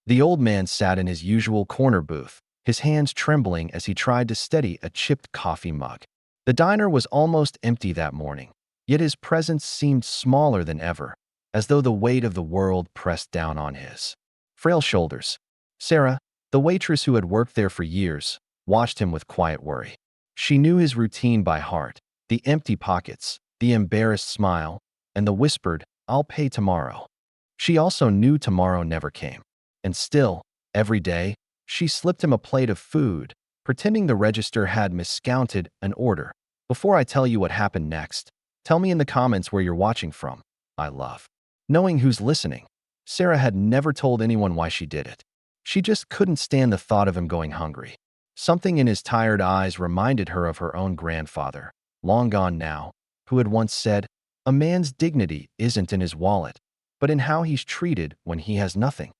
The old man sat in his usual corner booth, his hands trembling as he tried to steady a chipped coffee mug. The diner was almost empty that morning, yet his presence seemed smaller than ever, as though the weight of the world pressed down on his frail shoulders. Sarah, the waitress who had worked there for years, watched him with quiet worry. She knew his routine by heart, the empty pockets, the embarrassed smile, and the whispered, "I'll pay tomorrow." She also knew tomorrow never came. And still, every day, she slipped him a plate of food, pretending the register had miscounted an order. Before I tell you what happened next, tell me in the comments where you're watching from. I love knowing who's listening. Sarah had never told anyone why she did it. She just couldn't stand the thought of him going hungry. Something in his tired eyes reminded her of her own grandfather, long gone now, who had once said, "A man's dignity isn't in his wallet, but in how he's treated when he has nothing."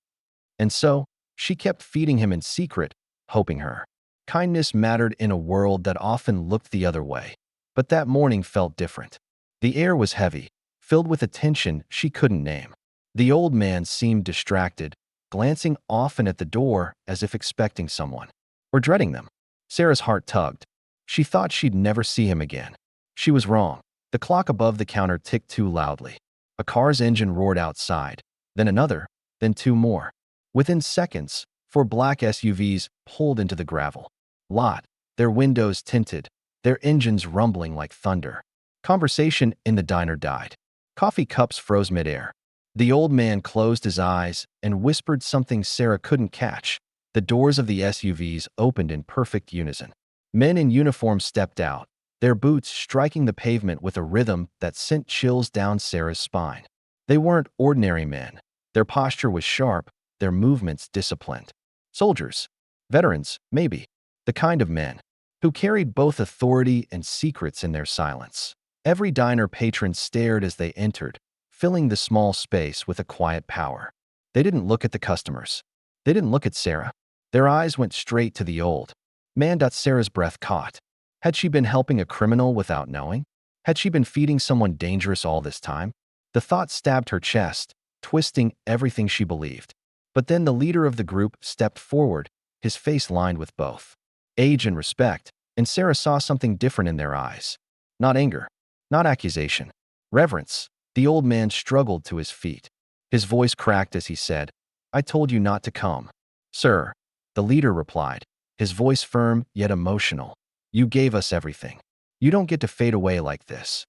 And so, she kept feeding him in secret, hoping her kindness mattered in a world that often looked the other way. But that morning felt different. The air was heavy, filled with a tension she couldn't name. The old man seemed distracted, glancing often at the door as if expecting someone, or dreading them. Sarah's heart tugged. She thought she'd never see him again. She was wrong. The clock above the counter ticked too loudly. A car's engine roared outside, then another, then two more. Within seconds, four black SUVs pulled into the gravel lot, their windows tinted, their engines rumbling like thunder. Conversation in the diner died. Coffee cups froze midair. The old man closed his eyes and whispered something Sarah couldn't catch. The doors of the SUVs opened in perfect unison. Men in uniform stepped out, their boots striking the pavement with a rhythm that sent chills down Sarah's spine. They weren't ordinary men. Their posture was sharp, their movements disciplined. Soldiers, veterans, maybe, the kind of men who carried both authority and secrets in their silence. Every diner patron stared as they entered, filling the small space with a quiet power. They didn't look at the customers. They didn't look at Sarah. Their eyes went straight to the old man. Sarah's breath caught. Had she been helping a criminal without knowing? Had she been feeding someone dangerous all this time? The thought stabbed her chest, twisting everything she believed. But then the leader of the group stepped forward, his face lined with both age and respect, and Sarah saw something different in their eyes. Not anger, not accusation, reverence. The old man struggled to his feet. His voice cracked as he said, "I told you not to come." "Sir," the leader replied, his voice firm yet emotional. "You gave us everything. You don't get to fade away like this."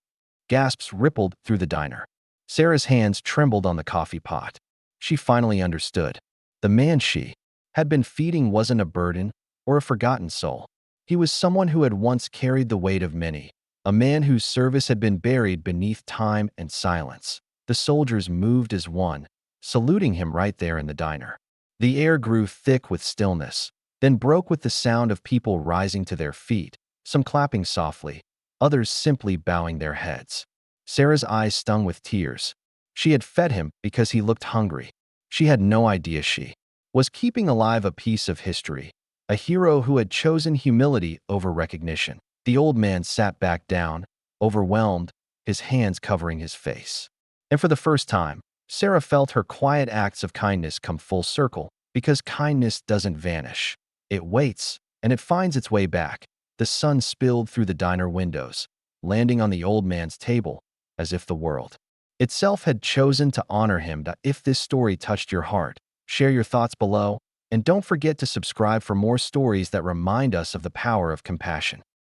Gasps rippled through the diner. Sarah's hands trembled on the coffee pot. She finally understood. The man she had been feeding wasn't a burden or a forgotten soul. He was someone who had once carried the weight of many, a man whose service had been buried beneath time and silence. The soldiers moved as one, saluting him right there in the diner. The air grew thick with stillness, then broke with the sound of people rising to their feet, some clapping softly, others simply bowing their heads. Sarah's eyes stung with tears. She had fed him because he looked hungry. She had no idea she was keeping alive a piece of history, a hero who had chosen humility over recognition. The old man sat back down, overwhelmed, his hands covering his face. And for the first time, Sarah felt her quiet acts of kindness come full circle, because kindness doesn't vanish. It waits, and it finds its way back. The sun spilled through the diner windows, landing on the old man's table, as if the world itself had chosen to honor him. If this story touched your heart, share your thoughts below, and don't forget to subscribe for more stories that remind us of the power of compassion.